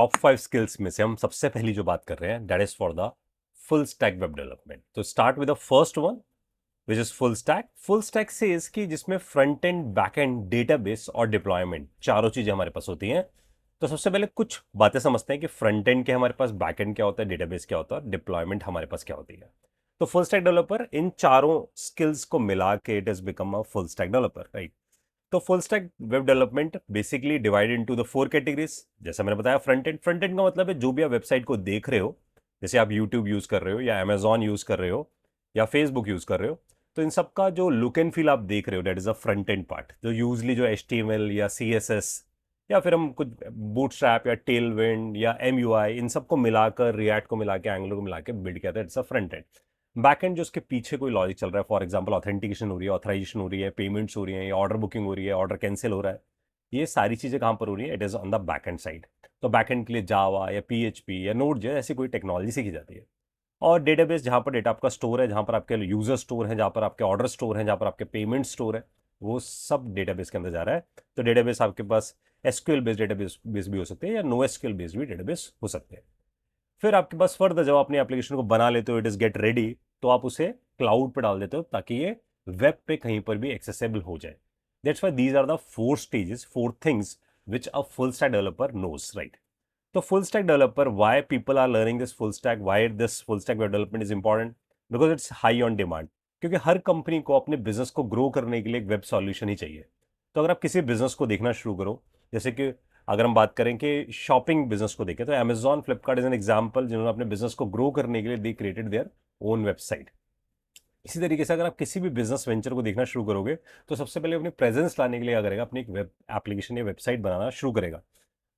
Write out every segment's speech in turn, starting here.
Top 5 skills में से हम सबसे पहली जो बात कर रहे हैं that is for the full stack web development. तो start with the first one which is full stack. Full stack से इसकी जिसमें front end, back end, database और डिप्लॉयमेंट चारों चीजें हमारे पास होती हैं। तो सबसे पहले कुछ बातें समझते हैं कि फ्रंट एंड के हमारे पास, बैक एंड क्या होता है, डेटाबेस क्या होता है, डिप्लॉयमेंट हमारे पास क्या होती है। तो फुल स्टैक डेवलपर इन चारों स्किल्स को मिला के it is become a full stack developer, right. तो full stack web development basically divide into the 4 categories. जैसा मैंने बताया, फ्रंट एंड, फ्रंट एंड का मतलब है जो भी आप वेबसाइट को देख रहे हो, जैसे आप यूट्यूब यूज कर रहे हो या अमेजॉन यूज कर रहे हो या फेसबुक यूज कर रहे हो, तो इन सब का जो लुक एंड फील आप देख रहे हो that is a front and part, जो यूजली जो HTML या CSS या फिर हम कुछ बूटस्ट्रैप या टेलविंड या MUI इन सबको मिलाकर, रिएक्ट को मिला के, एंगुलर को मिला के बिल्ड किया था, it's a front and. Backend जो उसके पीछे कोई लॉजिक चल रहा है, फॉर एग्जांपल ऑथेंटिकेशन हो रही है, ऑथराइजेशन हो रही है, पेमेंट्स हो रही है, या ऑर्डर बुकिंग हो रही है, ऑर्डर कैंसिल हो रहा है, ये सारी चीजें कहां पर हो रही है, it is on the backend side. तो बैकएंड के लिए जावा या PHP या नोड जो है ऐसी कोई टेक्नोलॉजी सीखी जाती है। और डेटाबेस जहां पर डेटा आपका स्टोर है, जहां पर आपके यूजर स्टोर है, जहां पर आपके ऑर्डर स्टोर है, जहां पर आपके पेमेंट स्टोर है, वो सब डेटाबेस के अंदर जा रहा है। तो डेटाबेस आपके पास SQL बेस्ड डेटाबेस भी हो सकते हैं या NoSQL बेस्ड भी डेटाबेस हो सकते हैं। फिर आपके पास फर्दर जब अपनी एप्लीकेशन को बना लेते हो, इट इज गेट रेडी, तो आप उसे क्लाउड पे डाल देते हो ताकि ये वेब पे कहीं पर भी एक्सेसिबल हो जाए। That's why these are the 4 stages, 4 things which a full stack developer knows, right. तो full stack developer, why people are learning this full stack, why this full stack web development is important, because it's high on demand. क्योंकि हर company को अपने business को grow करने के लिए एक वेब सॉल्यूशन ही चाहिए। तो अगर आप किसी बिजनेस को देखना शुरू करो, जैसे कि अगर हम बात करें कि शॉपिंग बिजनेस को देखें, तो Amazon, Flipkart is an example, जिन्होंने अपने बिजनेस को ग्रो करने के लिए they created their own website. इसी तरीके से अगर आप किसी भी बिजनेस वेंचर को देखना शुरू करोगे, तो सबसे पहले अपनी प्रेजेंस लाने के लिए क्या करेगा, अपनी एक वेब एप्लीकेशन या वेबसाइट बनाना शुरू करेगा।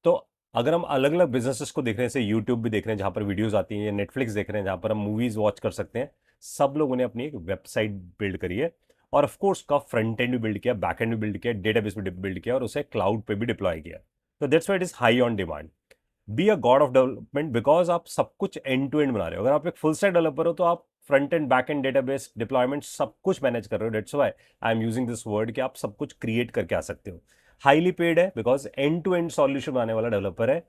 तो अगर हम अलग अलग बिजनेसेस को देख रहे हैं, जैसे यूट्यूब भी देख रहे हैं जहां पर वीडियोस आती हैं, या नेटफ्लिक्स देख रहे हैं जहां पर हम मूवीज वॉच कर सकते हैं, सब लोगों ने अपनी एक वेबसाइट बिल्ड करी है। और ऑफकोर्स का फ्रंट एंड भी बिल्ड किया, बैक एंड भी बिल्ड किया, डेटाबेस भी बिल्ड किया, और उसे क्लाउड पे भी डिप्लॉय किया। तो that's why it is high on demand. Be a God of development, because आप सब कुछ एंड टू एंड बना रहे हो। अगर आप एक फुल स्टैक डेवलपर हो तो आप front end, back end, database, deployment सब कुछ मैनेज कर रहे हो। That's why I am using this word कि आप सब कुछ क्रिएट करके आ सकते हो। हाईली पेड है because end to end solution बनाने वाला डेवलपर है,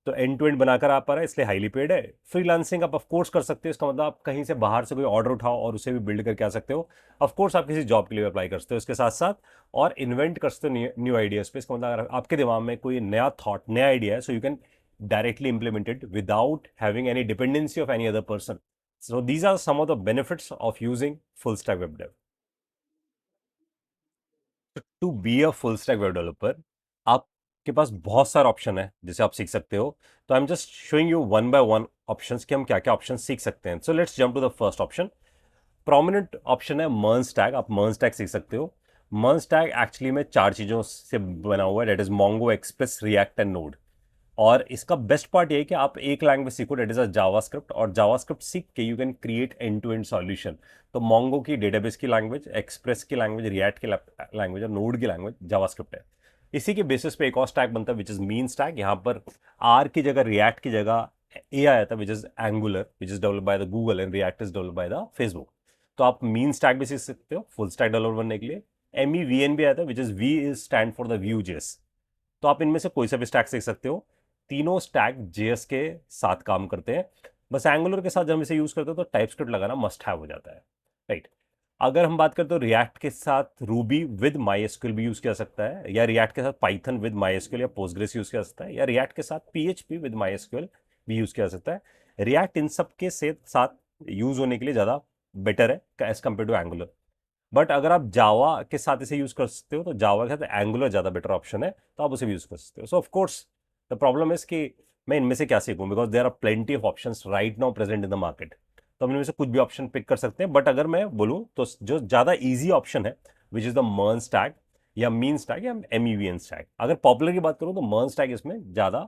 तो एंड टू एंड बनाकर आ पा रहा है, इसलिए हाईली पेड है। फ्रीलांसिंग आप ऑफकोर्स कर सकते हो, इसका मतलब आप कहीं से बाहर से कोई ऑर्डर उठाओ और उसे भी बिल्ड करके आ सकते हो। ऑफकोर्स आप किसी जॉब के लिए अप्लाई कर सकते हो इसके साथ साथ, और इन्वेंट कर सकते हो न्यू आइडियाज पे। इसका मतलब अगर आपके दिमाग में कोई नया थॉट, नया आइडिया है, सो you can directly implement it without having any dependency of any other person. So these are some of the benefits of using full stack web dev. To be a full stack web developer, आपके पास बहुत सारे option है जिसे आप सीख सकते हो। तो I am just showing you one by one options कि हम क्या क्या ऑप्शन सीख सकते हैं। So let's jump to the first option. Prominent option है मर्न स्टैक। आप मर्न स्टैक सीख सकते हो। मर्न स्टैक एक्चुअली में 4 चीजों से बना हुआ है, that is Mongo, express, react and node. और इसका बेस्ट पार्ट ये है कि आप एक लैंग्वेज सीखो, डेट इज अ जावास्क्रिप्ट, और जावास्क्रिप्ट सीख के you can create end to end solution. तो मोंगो की डेटाबेस की लैंग्वेज, एक्सप्रेस की लैंग्वेज, रिएक्ट की लैंग्वेज और नोड की लैंग्वेज जावास्क्रिप्ट है। इसी के बेसिस पे एक और स्टैक बनता है विच इज मीन स्टैक। यहाँ पर आर की जगह, रिएक्ट की जगह ए आया था, which is angular, which is develop by the Google, and react is develop by the Facebook. तो आप मीन स्टैक भी सीख सकते हो फुल स्टैक डेवलपर बनने के लिए। MEVN भी आया था, which is V is stand for the Vue JS. तो आप इनमें से कोई सा भी स्टैक सीख सकते हो। तीनों स्टैक JS के साथ काम करते हैं। बस एंगुलर के साथ जब हम इसे यूज करते हैं तो टाइपस्क्रिप्ट लगाना मस्ट हैव हो जाता है, राइट। अगर हम बात करें तो रिएक्ट के साथ रूबी विद MySQL भी यूज किया जा सकता है, या रिएक्ट के साथ पाइथन विद MySQL या पोस्टग्रेस यूज किया जा सकता है, या रिएक्ट के साथ PHP विद MySQL भी यूज किया जा सकता है। रिएक्ट इन सब के साथ यूज होने के लिए ज्यादा बेटर है as compare to Angular. But अगर आप जावा के साथ इसे यूज कर सकते हो तो जावा के साथ एंगुलर ज्यादा बेटर ऑप्शन है, तो आप उसे भी यूज कर सकते हो। So of course the problem is कि मैं इनमें से क्या सीखूं, because there are plenty of options right now present in the market. तो हम इनमें से कुछ भी ऑप्शन पिक कर सकते हैं। बट अगर मैं बोलूं तो जो ज्यादा इजी ऑप्शन है which is the MERN stack, या मीन स्टैक, या MEVN स्टैक। अगर पॉपुलर की बात करूं तो मर्न स्टैक इसमें ज्यादा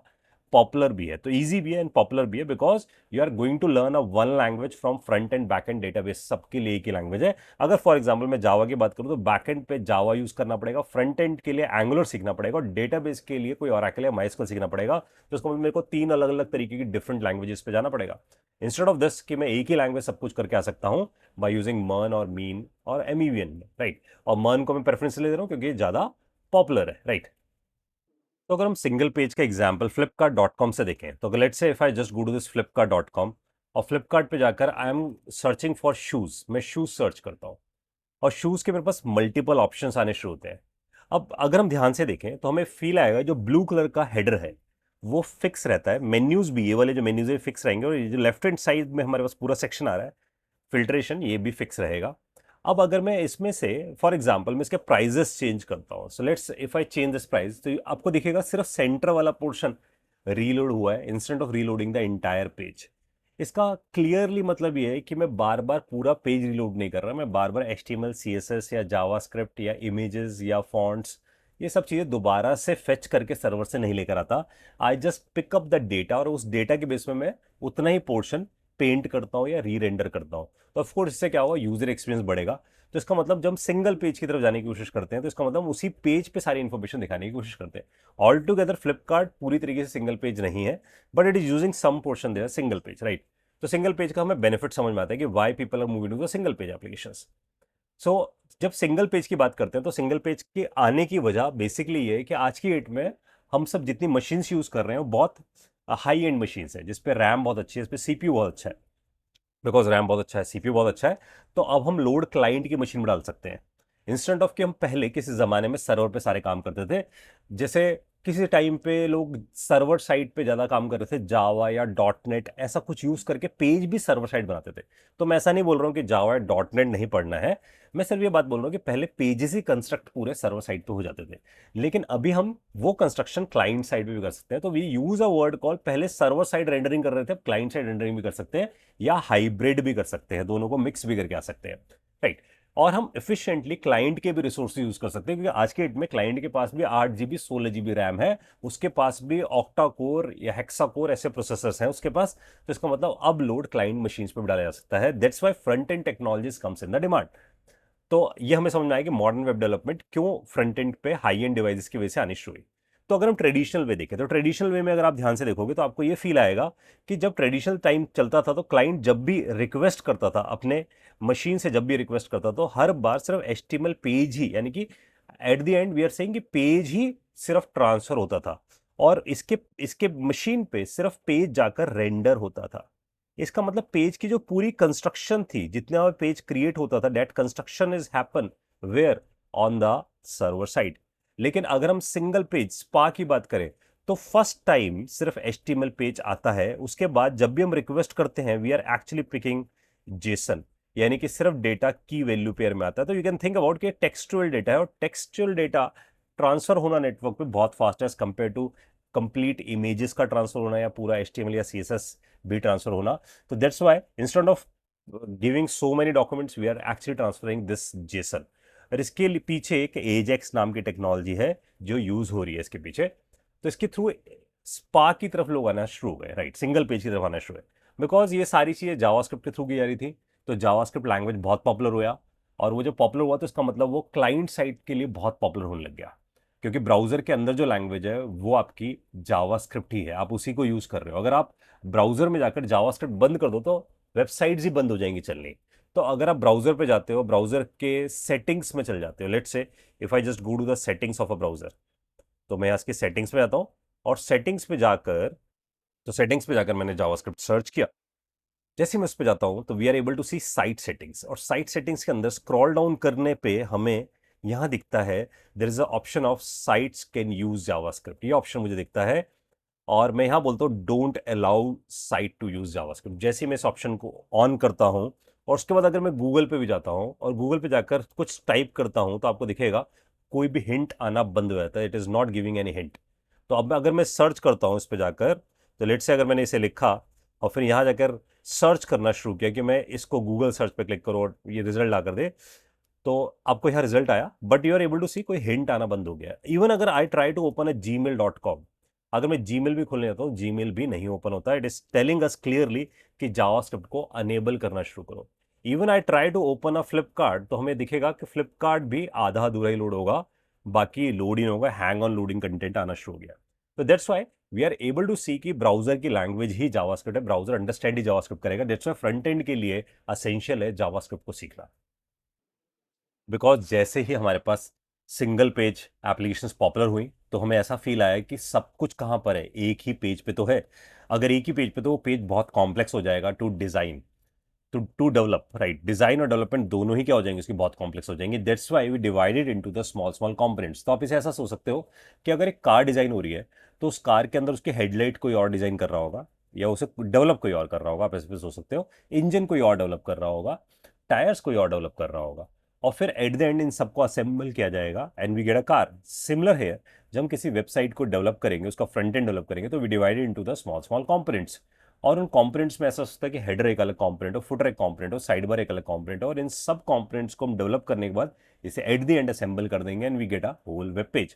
पॉपुलर भी है, तो इजी भी है एंड पॉपुलर भी है, because you are going to learn a one language from front end back end database, सबके लिए एक ही लैंग्वेज है। अगर फॉर एग्जांपल मैं जावा की बात करूं तो बैक एंड पे जावा यूज करना पड़ेगा, फ्रंट एंड के लिए एंगुलर सीखना पड़ेगा, और डेटाबेस के लिए कोई ओरेकल या MySQL सीखना पड़ेगा। तो उसको मेरे को 3 अलग अलग तरीके की डिफरेंट लैंग्वेजेस पे जाना पड़ेगा, इंस्टेड ऑफ दिस कि मैं एक ही लैंग्वेज सब कुछ करके आ सकता हूं बाय यूजिंग मर्न और मीन और MEVN, राइट। और मर्न को मैं प्रेफरेंस ले दे रहा हूं क्योंकि ज्यादा पॉपुलर है, राइट। तो अगर हम सिंगल पेज का एग्जांपल flipkart.com से देखें, तो अगर let's say if I just go to this flipkart.com और फ्लिपकार्ट पे जाकर I am searching for shoes, मैं शूज सर्च करता हूँ और शूज के मेरे पास मल्टीपल ऑप्शंस आने शुरू होते हैं। अब अगर हम ध्यान से देखें तो हमें फील आएगा जो ब्लू कलर का हेडर है वो फिक्स रहता है, मेन्यूज भी, ये वाले जो मेन्यूज है फिक्स रहेंगे, और ये जो लेफ्ट हैंड साइड में हमारे पास पूरा सेक्शन आ रहा है फिल्ट्रेशन, ये भी फिक्स रहेगा। अब अगर मैं इसमें से फॉर एग्जांपल मैं इसके प्राइजेस चेंज करता हूँ, so let's if I change this price, तो आपको दिखेगा सिर्फ सेंटर वाला पोर्शन रीलोड हुआ है instant of reloading the entire page. इसका क्लियरली मतलब ये है कि मैं बार बार पूरा पेज रीलोड नहीं कर रहा, मैं बार बार HTML CSS या जावास्क्रिप्ट या इमेजेस या फॉन्ट्स ये सब चीज़ें दोबारा से फेच करके सर्वर से नहीं लेकर आता। I just pick up the data और उस डेटा के बेस में मैं उतना ही पोर्शन पेंट करता हूँ या री रेंडर करता हूँ। तो ऑफकोर्स इससे क्या होगा, यूजर एक्सपीरियंस बढ़ेगा। तो इसका मतलब जब हम सिंगल पेज की तरफ जाने की कोशिश करते हैं तो इसका मतलब उसी पेज पे सारी इन्फॉर्मेशन दिखाने की कोशिश करते हैं। ऑल टुगेदर फ्लिपकार्ट पूरी तरीके से सिंगल पेज नहीं है, but it is using some portion there single page, right. तो सिंगल पेज का हमें बेनिफिट समझ में आता है कि why people are moving to the single page applications. So जब सिंगल पेज की बात करते हैं तो सिंगल पेज के आने की वजह बेसिकली ये है कि आज की डेट में हम सब जितनी मशीन्स यूज कर रहे हैं वो बहुत हाई एंड मशीन्स है, जिसपे रैम बहुत अच्छी है, इस पर CPU बहुत अच्छा है। बिकॉज रैम बहुत अच्छा है, CPU बहुत अच्छा है, तो अब हम लोड क्लाइंट की मशीन में डाल सकते हैं इंस्टेंट ऑफ कि हम पहले किसी जमाने में सर्वर पे सारे काम करते थे। जैसे किसी टाइम पे लोग सर्वर साइड पे ज्यादा काम कर रहे थे, जावा या .NET ऐसा कुछ यूज करके पेज भी सर्वर साइड बनाते थे। तो मैं ऐसा नहीं बोल रहा हूँ कि जावा या .NET नहीं पढ़ना है, मैं सिर्फ ये बात बोल रहा हूँ कि पहले पेजेस ही कंस्ट्रक्ट पूरे सर्वर साइड पे हो जाते थे, लेकिन अभी हम वो कंस्ट्रक्शन क्लाइंट साइड पे भी कर सकते हैं। तो we use a word call, पहले सर्वर साइड रेंडरिंग कर रहे थे, अब क्लाइंट साइड रेंडरिंग भी कर सकते हैं या हाइब्रिड भी कर सकते हैं, दोनों को मिक्स भी करके आ सकते हैं, राइट। और हम एफिशिएंटली क्लाइंट के भी रिसोर्स यूज कर सकते हैं, क्योंकि आज के डेट में क्लाइंट के पास भी 8 GB 16 GB रैम है, उसके पास भी ऑक्टा कोर या हेक्सा कोर ऐसे प्रोसेसर्स हैं उसके पास। तो इसका मतलब अब लोड क्लाइंट मशीन्स पे भी डाला जा सकता है। That's why front and technologies comes in the demand. तो ये हमें समझ में आया कि मॉडर्न वेब डेवलपमेंट क्यों फ्रंट एंड पे हाई एंड डिवाइसेस की वजह से आनी शुरू हुई। तो अगर हम ट्रेडिशनल वे देखें तो ट्रेडिशनल वे में अगर आप ध्यान से देखोगे तो आपको ये फील आएगा कि जब ट्रेडिशनल टाइम चलता था तो क्लाइंट जब भी रिक्वेस्ट करता था अपने मशीन से, जब भी रिक्वेस्ट करता तो हर बार सिर्फ HTML पेज ही, यानी कि at the end we are saying कि पेज ही सिर्फ ट्रांसफर होता था और इसके इसके मशीन पे सिर्फ पेज जाकर रेंडर होता था। इसका मतलब पेज की जो पूरी कंस्ट्रक्शन थी, जितना पेज क्रिएट होता था, that construction is happen where on the server side. लेकिन अगर हम सिंगल पेज स्पा की बात करें तो फर्स्ट टाइम सिर्फ HTML पेज आता है, उसके बाद जब भी हम रिक्वेस्ट करते हैं we are actually picking JSON, यानी कि सिर्फ डेटा की वैल्यू पेयर में आता है। तो यू कैन थिंक अबाउट कि टेक्सचुअल डेटा है और टेक्सचुअल डेटा ट्रांसफर होना नेटवर्क पे बहुत फास्ट है as compare to complete images का ट्रांसफर होना या पूरा HTML या CSS भी ट्रांसफर होना। तो that's why instead of giving so many documents we are actually transferring this JSON. और इसके पीछे एक एजेक्स नाम की टेक्नोलॉजी है जो यूज हो रही है इसके पीछे। तो इसके थ्रू स्पा की तरफ लोग आना शुरू हो गए, राइट, सिंगल पेज की तरफ आना शुरू हुए, बिकॉज ये सारी चीजें जावास्क्रिप्ट के थ्रू की जा रही थी। तो जावास्क्रिप्ट लैंग्वेज बहुत पॉपुलर हुआ, और वो जो पॉपुलर हुआ तो इसका मतलब वो क्लाइंट साइड के लिए बहुत पॉपुलर होने लग गया, क्योंकि ब्राउजर के अंदर जो लैंग्वेज है वो आपकी जावास्क्रिप्ट ही है, आप उसी को यूज कर रहे हो। अगर आप ब्राउजर में जाकर जावास्क्रिप्ट बंद कर दो तो वेबसाइट्स ही बंद हो जाएंगी चलनी। तो अगर आप ब्राउजर पे जाते हो, ब्राउजर के सेटिंग्स में चल जाते हो, let's say if I just go to the settings of a browser, तो मैं इसकी सेटिंग्स पे जाता हूं और सेटिंग्स पे जाकर, तो सेटिंग्स पे जाकर मैंने जावास्क्रिप्ट सर्च किया। जैसे मैं उस पे जाता हूं तो we are able to see site settings, और साइट सेटिंग्स के अंदर स्क्रॉल डाउन करने पे हमें यहां दिखता है there is a option of sites can use JavaScript, ये ऑप्शन मुझे दिखता है। और मैं यहां बोलता हूं don't allow site to use JavaScript. जैसे ही मैं इस ऑप्शन को ऑन करता हूं और उसके बाद अगर मैं गूगल पे भी जाता हूं और गूगल पे जाकर कुछ टाइप करता हूं तो आपको दिखेगा कोई भी हिंट आना बंद हो जाता है, it is not giving any hint. तो अब अगर मैं सर्च करता हूं इस पे जाकर, तो लेट से अगर मैंने इसे लिखा और फिर यहां जाकर सर्च करना शुरू किया कि मैं इसको गूगल सर्च पे क्लिक करूं और ये रिजल्ट ला कर दे, तो आपको यहाँ रिजल्ट आया, but you are able to see कोई हिंट आना बंद हो गया। इवन अगर I try to open a gmail.com, अगर मैं जीमेल भी खोलने जाता हूँ जीमेल भी नहीं ओपन होता है। It is telling us clearly कि जावास्क्रिप्ट को अनेबल करना शुरू करो। Even I try to open a Flipkart, तो हमें दिखेगा कि फ्लिपकार्ट भी आधा अधूरा ही लोड होगा, बाकी लोड ही नहीं होगा, हैंग ऑन लोडिंग कंटेंट आना शुरू हो गया। तो that's why we are able to see कि ब्राउजर की लैंग्वेज ही जावास्क्रिप्ट है, ब्राउजर अंडरस्टैंड ही जावास्क्रिप्ट करेगा। दैट्स व्हाई फ्रंट एंड के लिए असेंशियल है जावास्क्रिप्ट को सीखना। बिकॉज जैसे ही हमारे पास सिंगल पेज एप्लीकेशंस पॉपुलर हुई, तो हमें ऐसा फील आया कि सब कुछ कहाँ पर है, एक ही पेज पे तो है। अगर एक ही पेज पे तो वो पेज बहुत कॉम्प्लेक्स हो जाएगा to design, to develop, right. Design और डेवलपमेंट दोनों ही क्या हो जाएंगे, उसकी बहुत कॉम्प्लेक्स हो जाएंगे। That's why we divided into the small small components. तो आप इसे ऐसा सोच सकते हो कि अगर एक कार डिजाइन हो रही है तो उस कार के अंदर उसकी हेडलाइट कोई और डिजाइन कर रहा होगा, या उसे डेवलप कोई और कर रहा होगा, आप ऐसे भी सोच सकते हो। इंजन कोई और डेवलप कर रहा होगा, टायर्स कोई और डेवलप कर रहा होगा, और फिर एट द एंड इन सबको असेंबल किया जाएगा and we get a car. Similar है, जब हम किसी वेबसाइट को डेवलप करेंगे, उसका फ्रंट एंड डेवलप करेंगे, तो we divided into the small small components. और उन कंपोनेंट्स में ऐसा होता है कि हेडर एक अलग कंपोनेंट हो, फुटर एक कंपोनेंट हो, साइड बार एक अलग कंपोनेंट हो, और इन सब कंपोनेंट्स को हम डेवलप करने के बाद इसे एट द एंड असेंबल कर देंगे and we get a whole web page.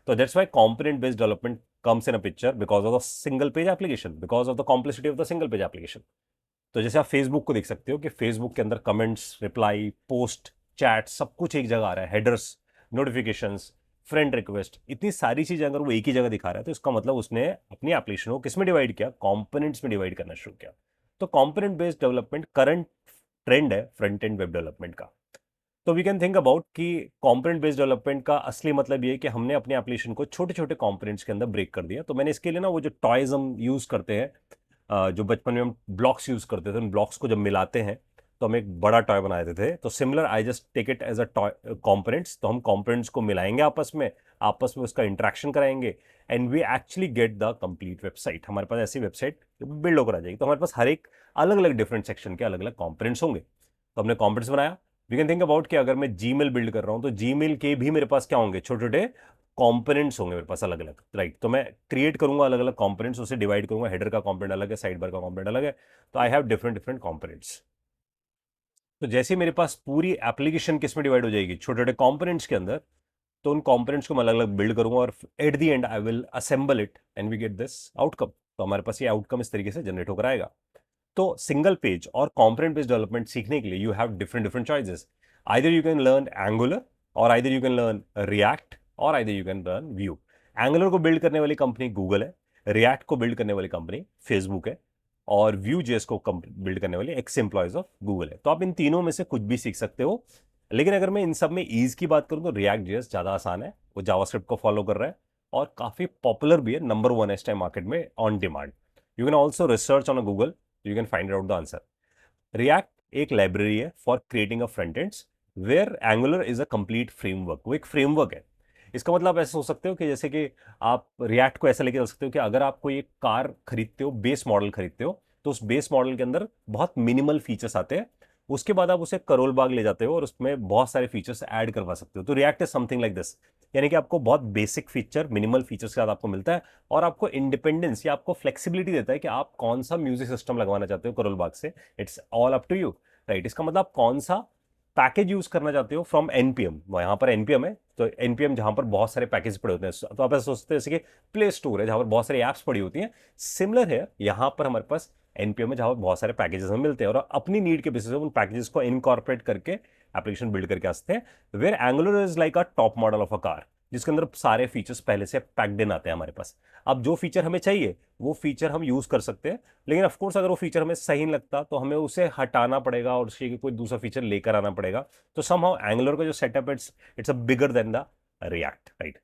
तो that's why component based development comes in a picture because of the single page application, because of the complexity of the single page application. तो जैसे आप Facebook को देख सकते हो कि Facebook के अंदर कमेंट्स, रिप्लाई, पोस्ट, चैट सब कुछ एक जगह आ रहा है, हेडर्स, नोटिफिकेशंस, फ्रेंड रिक्वेस्ट, इतनी सारी चीजें अगर वो एक ही जगह दिखा रहा है तो इसका मतलब उसने अपनी एप्लीकेशन को किस में डिवाइड किया, कंपोनेंट्स में डिवाइड करना शुरू किया। तो component based development current trend है फ्रंट एंड वेब डेवलपमेंट का। तो वी कैन थिंक अबाउट कि कंपोनेंट बेस्ड डेवलपमेंट का असली मतलब ये है कि हमने अपने एप्लीकेशन को छोटे छोटे कंपोनेंट्स के अंदर ब्रेक कर दिया। तो मैंने इसके लिए ना वो जो टॉयज हम यूज करते हैं, जो बचपन में हम ब्लॉक्स यूज करते थे, उन ब्लॉक्स को जब मिलाते हैं तो हम एक बड़ा टॉय बना देते थे। तो similar I just take it as a toy components. तो हम कंपोनेंट्स को मिलाएंगे आपस में उसका इंटरेक्शन कराएंगे and we actually get the complete website. हमारे पास ऐसी वेबसाइट बिल्ड होकर आ जाएगी। तो हमारे पास हर एक अलग अलग डिफरेंट सेक्शन के अलग अलग कंपोनेंट्स होंगे। तो हमने कंपोनेंट्स बनाया। वी कैन थिंक अबाउट कि अगर मैं जीमेल बिल्ड कर रहा हूं तो जीमेल के भी मेरे पास क्या होंगे, छोटे छोटे कंपोनेंट्स होंगे मेरे पास अलग अलग, राइट। तो मैं क्रिएट करूंगा अलग अलग कंपोनेंट्स, उसे डिवाइड करूंगा, हेडर का कंपोनेंट अलग है, साइड बार का कंपोनेंट अलग है। तो I have different different components. तो जैसे मेरे पास पूरी एप्लीकेशन किस में डिवाइड हो जाएगी, छोटे छोटे कंपोनेंट्स के अंदर, तो उन कंपोनेंट्स को मैं अलग अलग बिल्ड करूंगा और at the end I will assemble it and we get this outcome. तो हमारे पास ये आउटकम इस तरीके से जनरेट होकर आएगा। तो सिंगल पेज और कंपोनेंट बेस्ड डेवलपमेंट सीखने के लिए you have different different choices. Either you can learn Angular, और either you can learn React, और either you can learn Vue. Angular को बिल्ड करने वाली कंपनी गूगल है, रिएक्ट को बिल्ड करने वाली कंपनी फेसबुक है, और व्यू जेएस को बिल्ड करने वाले एक्स एम्प्लॉयज ऑफ गूगल है। तो आप इन तीनों में से कुछ भी सीख सकते हो। लेकिन अगर मैं इन सब में ईज की बात करूं तो रिएक्ट जेएस ज्यादा आसान है, वो जावास्क्रिप्ट को फॉलो कर रहा है और काफी पॉपुलर भी है, नंबर 1 है इस टाइम मार्केट में on demand. You can also research on Google, you can find out the answer. React एक लाइब्रेरी है for creating a front ends, where Angular is a complete framework. वो एक framework है। इसका मतलब आप ऐसे सोच सकते हो कि जैसे कि आप रिएक्ट को ऐसा लेके चल सकते हो कि अगर आप कोई एक कार खरीदते हो, बेस मॉडल खरीदते हो, तो उस बेस मॉडल के अंदर बहुत मिनिमल फीचर्स आते हैं। उसके बाद आप उसे करोल बाग ले जाते हो और उसमें बहुत सारे फीचर्स ऐड करवा सकते हो। तो react is something like this, यानी कि आपको बहुत बेसिक फीचर, मिनिमल फीचर्स के साथ आपको मिलता है, और आपको इंडिपेंडेंस या आपको फ्लेक्सिबिलिटी देता है कि आप कौन सा म्यूजिक सिस्टम लगवाना चाहते हो करोल बाग से। It's all up to you, right. इसका मतलब आप कौन सा पैकेज यूज करना चाहते हो फ्रॉम एनपीएम। यहाँ पर एनपीएम है, तो एनपीएम जहां पर बहुत सारे पैकेज पड़े होते हैं, तो आप ऐसा सोचते हैं जैसे कि प्ले स्टोर है जहां पर बहुत सारी ऐप्स पड़ी होती हैं। सिमिलर है, यहाँ पर हमारे पास एनपीएम है जहां पर बहुत सारे पैकेजेस हमें मिलते हैं, और अपनी नीड के बेसिस पे उन पैकेजेस को इनकॉर्पोरेट करके एप्लीकेशन बिल्ड करके आ सकते हैं। Where Angular is like a top model of a car, जिसके अंदर सारे फीचर्स पहले से पैक्ड इन आते हैं हमारे पास। अब जो फीचर हमें चाहिए वो फीचर हम यूज कर सकते हैं, लेकिन ऑफ कोर्स अगर वो फीचर हमें सही नहीं लगता तो हमें उसे हटाना पड़ेगा और उसके कोई दूसरा फीचर लेकर आना पड़ेगा। तो समहाउ एंगुलर का जो setup it's a bigger than the react, right.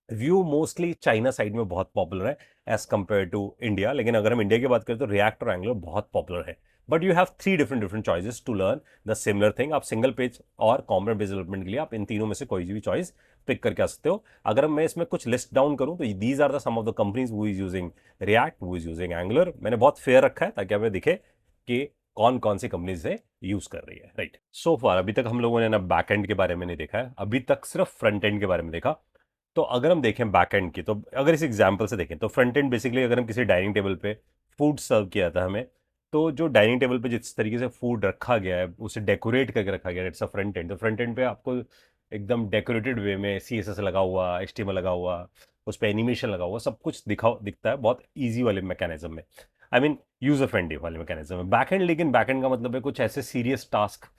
View mostly China side में बहुत पॉपुलर है एज कंपेयर टू इंडिया, लेकिन अगर हम इंडिया की बात करें तो रिएक्ट और एंगुलर बहुत पॉपुलर है। But you have three different different choices to learn the similar thing. आप सिंगल पेज और कंपोनेंट बेस्ड डेवलपमेंट के लिए आप इन तीनों में से कोई भी चॉइस पिक करके आ सकते हो। अगर मैं इसमें कुछ लिस्ट डाउन करूं तो these are the some of the companies who is using React, who is using Angular. मैंने बहुत फेयर रखा है ताकि हमें दिखे कि कौन कौन सी कंपनी से यूज कर रही है, राइट। सो फार अभी तक हम लोगों ने ना बैक एंड के बारे में नहीं देखा है, अभी तक सिर्फ फ्रंट एंड के बारे में देखा। तो अगर हम देखें बैक एंड की, तो अगर इस एग्जांपल से देखें तो फ्रंट एंड बेसिकली अगर हम किसी डाइनिंग टेबल पे फूड सर्व किया था हमें, तो जो डाइनिंग टेबल पे जिस तरीके से फूड रखा गया है उसे डेकोरेट करके रखा गया है, इट्स अ फ्रंट एंड। तो फ्रंट एंड पे आपको एकदम डेकोरेटेड वे में सीएसएस लगा हुआ, एचटीएमएल लगा हुआ, उस पर एनिमेशन लगा हुआ, सब कुछ दिखता है बहुत ईजी वाले मैकेनिज्म में, आई मीन यूजर फ्रेंडली वाले मैकेनिज्म में बैक एंड। लेकिन बैक एंड का मतलब है कुछ ऐसे सीरियस टास्क,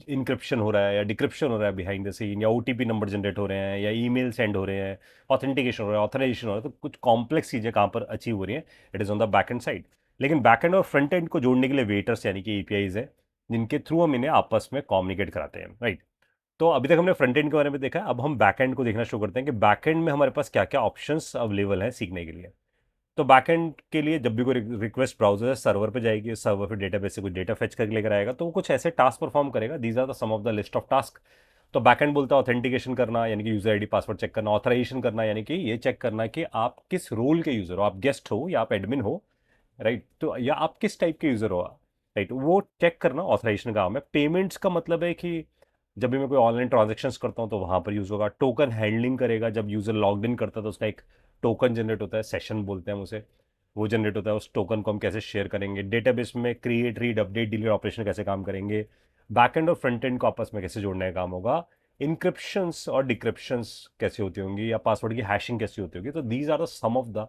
इंक्रिप्शन हो रहा है या डिक्रिप्शन हो रहा है बिहाइंड द सीन, या ओटीपी नंबर जनरेट हो रहे हैं, या ईमेल सेंड हो रहे हैं, ऑथेंटिकेशन हो रहा है, ऑथराइजेशन हो रहा है, तो कुछ कॉम्प्लेक्स चीज़ें कहाँ पर अचीव हो रही हैं, it is on the back and side. लेकिन बैक एंड और फ्रंट एंड को जोड़ने के लिए वेटर्स यानी कि एपीआईज है, जिनके थ्रू हम इन्हें आपस में कम्युनिकेट कराते हैं, राइट। तो अभी तक हमने फ्रंट एंड के बारे में देखा है, अब हम बैक एंड को देखना शुरू करते हैं कि बैक एंड में हमारे पास क्या क्या ऑप्शंस अवेलेबल है सीखने के लिए। तो बैकएंड के लिए जब भी कोई रिक्वेस्ट ब्राउजर है सर्वर पे जाएगी, सर्वर पे डेटाबेस से कुछ डेटा फेच करके लेकर आएगा, तो वो कुछ ऐसे टास्क परफॉर्म करेगा। These are the some of the list of task. तो बैकएंड बोलता है ऑथेंटिकेशन करना, यानी कि यूजर आईडी पासवर्ड चेक करना, ऑथराइजेशन करना, यानी कि ये चेक करना कि आप किस रोल के यूजर हो, आप गेस्ट हो या आप एडमिन हो, राइट, तो या आप किस टाइप के यूजर हो, राइट, वो चेक करना ऑथराइजेशन का काम है। पेमेंट्स का मतलब है कि जब भी मैं कोई ऑनलाइन ट्रांजेक्शन्स करता हूँ तो वहां पर यूज होगा। टोकन हैंडलिंग करेगा, जब यूजर लॉग इन करता है तो उसका एक टोकन जनरेट होता है, सेशन बोलते हैं हम उसे, वो जनरेट होता है। उस टोकन को हम कैसे शेयर करेंगे, डेटाबेस में create, read, update, delete operation कैसे काम करेंगे, बैकएंड और फ्रंट एंड को आपस में कैसे जोड़ने का काम होगा, इनक्रिप्शंस और डिक्रिप्शंस कैसे होती होंगी, या पासवर्ड की हैशिंग कैसे होती होगी। तो these are the some of the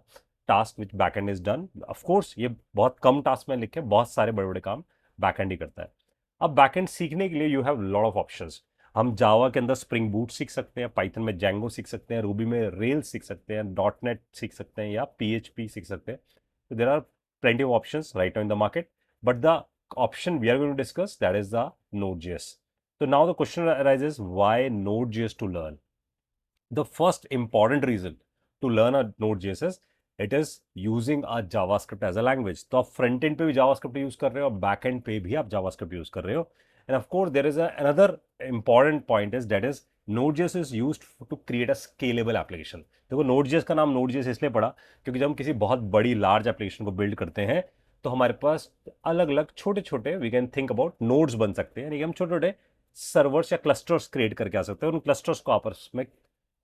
task which backend is done. Of course ये बहुत कम टास्क में लिखे, बहुत सारे बड़े बड़े काम बैकएंड ही करता है। अब बैकएंड सीखने के लिए you have lot of options. हम जावा के अंदर स्प्रिंग बूट सीख सकते हैं, पाइथन में जैंगो सीख सकते हैं, रूबी में रेल्स सीख सकते हैं, डॉट नेट सीख सकते हैं, या पीएचपी सीख सकते हैं। So there are plenty of options right now in the market, but the option we are going to discuss, that is the Node.js. So now the question arises, why Node.js to learn? The first important reason to learn a Node.js is it is using a JavaScript as a language. तो आप front and पे भी JavaScript use कर रहे हो और back and पे भी आप JavaScript यूज कर रहे हो। And of course there is another important point is that is Node.js is used to create a scalable application. देखो Node.js का नाम Node.js इसलिए पड़ा क्योंकि जब हम किसी बहुत बड़ी लार्ज एप्लीकेशन को बिल्ड करते हैं तो हमारे पास अलग अलग छोटे छोटे we can think about nodes बन सकते हैं, यानी कि हम छोटे छोटे सर्वर्स या क्लस्टर्स क्रिएट करके आ सकते हैं और उन क्लस्टर्स को आपस में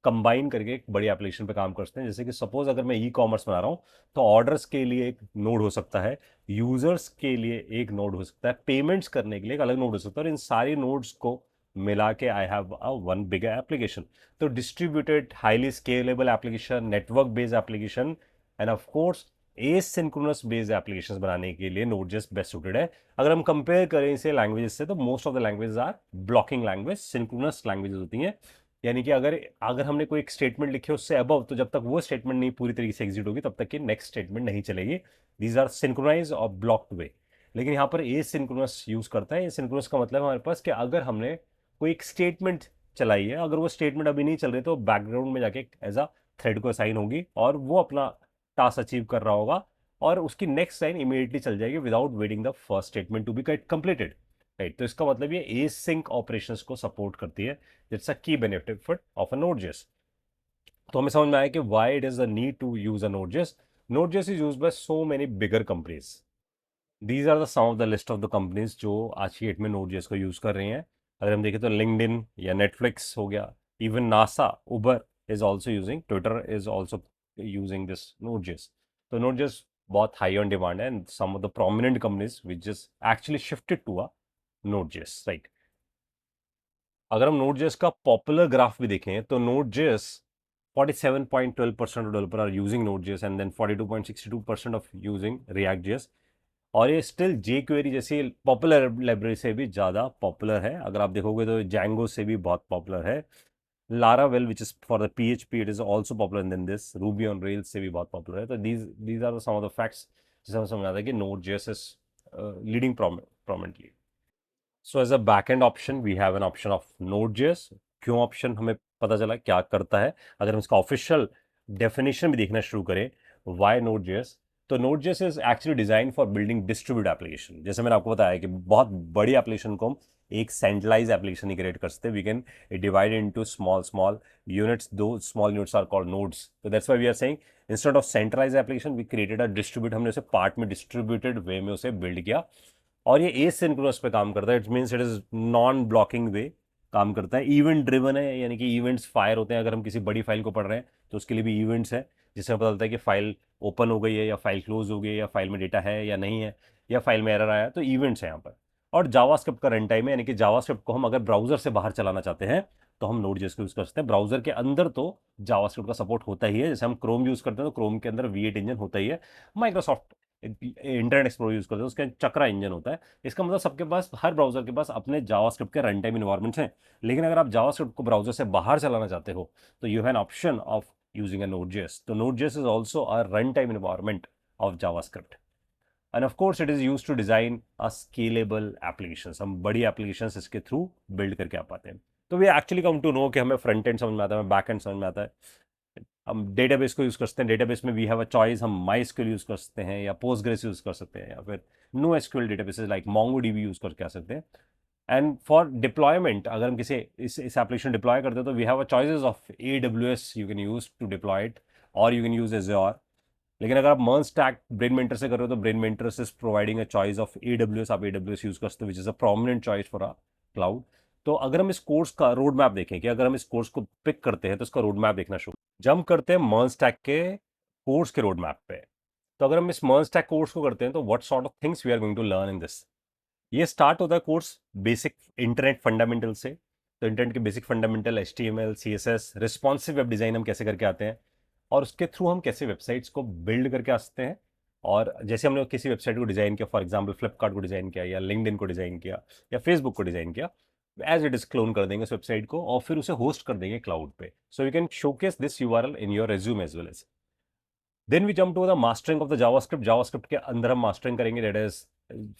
कंबाइन करके एक बड़ी एप्लीकेशन पे काम करते हैं। जैसे कि सपोज अगर मैं ई कॉमर्स बना रहा हूँ तो ऑर्डर्स के लिए एक नोड हो सकता है, यूजर्स के लिए एक नोड हो सकता है, पेमेंट्स करने के लिए एक अलग नोड हो सकता है, और इन सारी नोड्स को मिला के I have a one big application. तो distributed highly scalable application, network based application, and of course asynchronous based applications बनाने के लिए Node.js बेस्ट सूटेड है। अगर हम कंपेयर करें इसे लैंग्वेजेस से तो most of the languages are blocking language, synchronous languages होती हैं, यानी कि अगर अगर हमने कोई एक स्टेटमेंट लिखी है उससे अबव, तो जब तक वो स्टेटमेंट नहीं पूरी तरीके से एग्जीक्यूट होगी तब तक की नेक्स्ट स्टेटमेंट नहीं चलेगी। दीज आर सिंक्रोनाइज और ब्लॉक्ड वे। लेकिन यहाँ पर ए सिंक्रोनस यूज करता है। ए सिंक्रोनस का मतलब हमारे पास कि अगर हमने कोई एक स्टेटमेंट चलाई है, अगर वो स्टेटमेंट अभी नहीं चल रही तो बैकग्राउंड में जाके एज अ थ्रेड को असाइन होगी और वो अपना टास्क अचीव कर रहा होगा और उसकी नेक्स्ट लाइन इमीडिएटली चल जाएगी without waiting the first statement to be completed, right. तो इसका मतलब ये एसिंक ऑपरेशंस को सपोर्ट करती है। इट्स अ की बेनिफिट ऑफ अ Node.js। तो हमें समझ में आया कि why it is the need to use a Node.js। Node.js is used by so many bigger companies. These are the some of the list of the companies जो आज की date में Node.js को यूज कर रही हैं। अगर हम देखें तो लिंक्डइन या नेटफ्लिक्स हो गया, even NASA, Uber is also using, Twitter is also using this Node.js। तो Node.js बहुत हाई ऑन डिमांड है and some of the prominent companies which is actually shifted to a Node.js, right. अगर हम Node.js का popular graph भी देखें तो Node.js 47.12% of developer are using Node.js and then 42.62% of using React.js। और ये still jQuery जैसी पॉपुलर लाइब्रेरी से भी ज़्यादा पॉपुलर है। अगर आप देखोगे तो Django से भी बहुत पॉपुलर है। Laravel which is for the PHP, it is also popular than this। Ruby on Rails से भी बहुत पॉपुलर है। तो these are some of the facts जिसे हम समझ आता है कि Node.js is leading prominently। So as a backend option we have an option of Node.js। क्यों ऑप्शन, हमें पता चला क्या करता है। अगर हम इसका ऑफिशियल डेफिनेशन भी देखना शुरू करें, वाई Node.js, तो Node.js is actually design for building distribute application. जैसे मैंने आपको बताया कि बहुत बड़ी एप्लीकेशन को हम एक सेंट्रलाइज एप्लीकेशन ही क्रिएट कर सकते हैं। We can divide into small small units, those small units are called nodes. तो that's why we are saying instead of centralise application we created a distribute. हमने उसे पार्ट में डिस्ट्रीब्यूटेड वे में उसे build किया और ये एसिंक्रोनस पे काम करता है। It means it is non blocking way काम करता है। इवेंट ड्रिवन है, यानी कि इवेंट्स फायर होते हैं। अगर हम किसी बड़ी फाइल को पढ़ रहे हैं तो उसके लिए भी इवेंट्स है, जिससे पता चलता है कि फाइल ओपन हो गई है या फाइल क्लोज हो गई है या फाइल में डेटा है या नहीं है या फाइल में एरर आया, तो इवेंट्स है यहाँ पर। और जावास्क्रिप्ट का रन टाइम है, यानी कि जावास्क्रिप्ट को हम अगर ब्राउजर से बाहर चलाना चाहते हैं तो हम Node.js को यूज कर सकते हैं। ब्राउजर के अंदर तो जावास्क्रिप्ट का सपोर्ट होता ही है। जैसे हम क्रोम यूज करते हैं तो क्रोम के अंदर V8 इंजन होता ही है। माइक्रोसॉफ्ट इंटरनेट एक्सप्लोरर यूज करते हैं उसके चक्रा इंजन होता है। इसका मतलब सबके पास, हर ब्राउजर के पास अपने जावास्क्रिप्ट के रन टाइम इन्वायरमेंट्स हैं। लेकिन अगर आप जावास्क्रिप्ट को ब्राउजर से बाहर चलाना चाहते हो तो you have an option of using a Node.js। तो Node.js is also a run time environment of JavaScript and of course it is use to design a scalable application. हम बड़ी एप्लीकेशन इसके थ्रू बिल्ड करके आ पाते हैं। तो we actually come to know कि हमें फ्रंट एंड समझ में आता है, हमें बैक एंड समझ में आता है। हम डेटाबेस को यूज़ कर सकते हैं, डेटाबेस में वी हैव अ चॉइस, हम माई एसक्यूएल यूज़ कर सकते हैं या पोस्टग्रेस यूज़ कर सकते हैं या फिर no SQL databases like MongoDB use करके आ सकते हैं। एंड फॉर डिप्लॉयमेंट, अगर हम किसी इस एप्लीकेशन डिप्लॉय करते हैं तो we have a choices of AWS you can use to deploy it, और यू कैन यूज Azure। लेकिन अगर आप मर्ज स्टैक ब्रेन मेंटर से कर रहे हो तो brain mentor is providing a choice of AWS, आप AWS यूज कर सकते हो which is a prominent choice for a cloud. तो अगर हम इस कोर्स का रोड मैप देखें कि अगर हम इस कोर्स को पिक करते हैं तो इसका रोड मैप देखना शुरू जंप करते हैं मर्ज स्टैक के कोर्स के रोड मैप पे। तो अगर हम इस मर्ज स्टैक कोर्स को करते हैं तो what sort of things we are going to learn in this. ये स्टार्ट होता है कोर्स बेसिक इंटरनेट फंडामेंटल से। तो इंटरनेट के basic fundamental HTML CSS responsive web design हम कैसे करके आते हैं, और उसके थ्रू हम कैसे वेबसाइट्स को बिल्ड करके आ सकते हैं। और जैसे हमने किसी वेबसाइट को डिज़ाइन किया, फॉर एग्जांपल फ्लिपकार्ट को डिज़ाइन किया या लिंक्डइन को डिज़ाइन किया या फेसबुक को डिज़ाइन किया, एज इट इज क्लोन कर देंगे उस वेबसाइट को और फिर उसे होस्ट कर देंगे क्लाउड पे। So you can showcase this URL in your resume as well as. Then we jump to the mastering of the JavaScript. JavaScript के अंदर हम मास्टरिंग करेंगे, दैट इज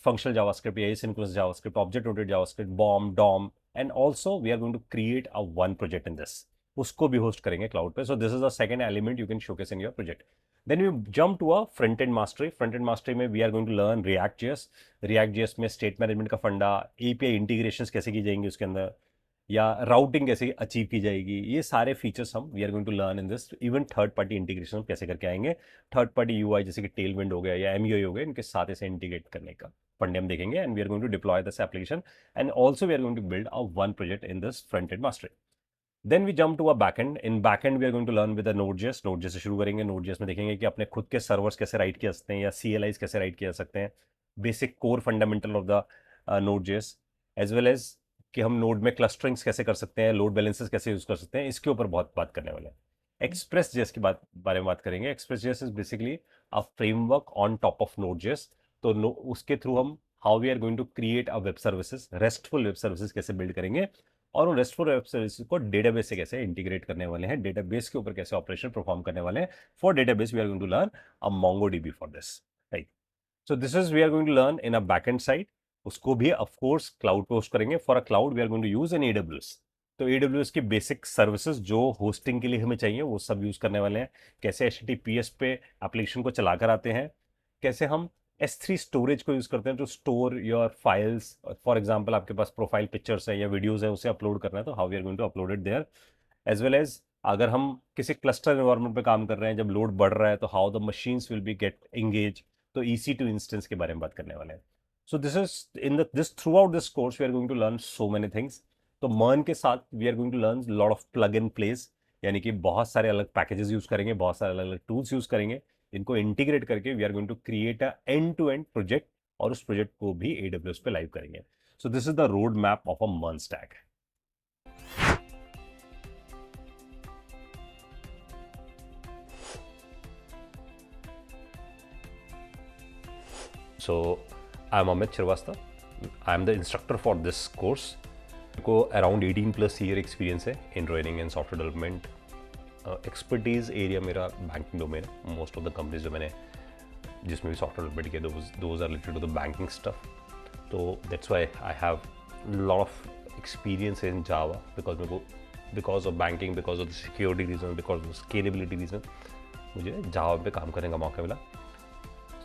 फंक्शनल जावास्क्रिप्ट या asynchronous JavaScript, object oriented JavaScript, BOM DOM, and also we are going to create a one project in this, उसको भी host करेंगे cloud पे। So this is the second element you can showcase in your project. Then we jump to a front end mastery. Front end mastery में we are going to learn React.js। React.js में state management का फंडा, API integrations कैसे की जाएंगी उसके अंदर, या राउटिंग कैसे अचीव की जाएगी, ये सारे फीचर्स हम we are going to learn in this. Even third party integration कैसे करके आएंगे, थर्ड पार्टी UI जैसे कि टेलविंड हो गया या MUI हो गया, इनके साथ ऐसे इंटीग्रेट करने का फंडे हम देखेंगे। And we are going to deploy this application and also we are going to build a one project in this front end mastery. Then we jump to a backend. In backend we are going to learn with Node.js। Node.js से शुरू करेंगे। Node.js में देखेंगे कि अपने खुद के servers कैसे राइट किया सकते हैं या CLIs कैसे राइट किया सकते हैं, basic core fundamental of the Node.js, as well as कि हम नोड में क्लस्टरिंग्स कैसे कर सकते हैं, लोड बैलेंसेस कैसे यूज कर सकते हैं, इसके ऊपर बहुत बात करने वाले हैं। Express.js की बारे में बात करेंगे। Express.js is basically a framework on top of Node.js। तो उसके थ्रू हम how we are going to create a web services, restful web services कैसे बिल्ड करेंगे, और उन रेस्टफुल वेब सर्विसेज को डेटाबेस से कैसे इंटीग्रेट करने वाले हैं, डेटाबेस के ऊपर कैसे ऑपरेशन परफॉर्म करने वाले हैं। For database we are going to learn a MongoDB for this, right. So this is we are going to learn in a backend side. उसको भी ऑफ कोर्स क्लाउड पे होस्ट करेंगे। For a cloud we are going to use an AWS। तो AWS की basic services जो hosting के लिए हमें चाहिए वो सब यूज करने वाले हैं। कैसे HTTPS पे एप्लीकेशन को चलाकर आते हैं, कैसे हम S3 स्टोरेज को यूज करते हैं to store your files. For example आपके पास प्रोफाइल पिक्चर्स है या वीडियोस है, उसे अपलोड करना है तो how we are going to upload it there, as well as अगर हम किसी क्लस्टर एनवायरनमेंट पे काम कर रहे हैं, जब लोड बढ़ रहा है तो how the machines will be gate engage. तो EC2 इंस्टेंस के बारे में बात करने वाले हैं। So this is in this throughout this course we are going to learn so many things. तो मर्न के साथ we are going to learn lot of plug and place, यानी कि बहुत सारे अलग पैकेजेस यूज करेंगे, बहुत सारे अलग अलग टूल्स यूज करेंगे, इनको इंटीग्रेट करके we are going to create a end to end project, और उस प्रोजेक्ट को भी AWS पे लाइव करेंगे। So this is the road map of a MERN stack. So I'm Amit Srivastava. I'm the instructor for this course. को around 18+ year experience है in training and software development. Expertise area मेरा banking domain है। Most of the companies जो मैंने जिसमें भी software development किया those are related to the banking stuff. तो that's why I have lot of experience in Java, because of banking, because of the security reason, because of scalability reason मुझे Java पे काम करने का मौका मिला।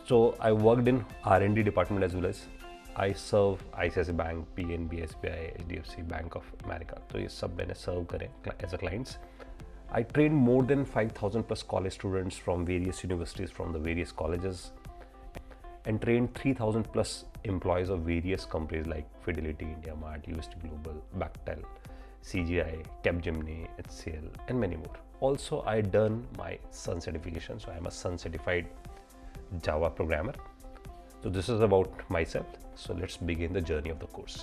So I worked in R&D department as well as I serve ICICI Bank, PNB, SBI, HDFC, Bank of America. तो ये सब मैंने सर्व करे as a clients. I trained more than 5,000+ college students from various universities, from the various colleges, and trained 3,000+ employees of various companies like Fidelity, IndiaMart, UST Global, Bechtel, CGI, Capgemini, HCL, and many more. Also, I done my Sun certification, so I am a Sun certified Java programmer. So this is about myself. So let's begin the journey of the course.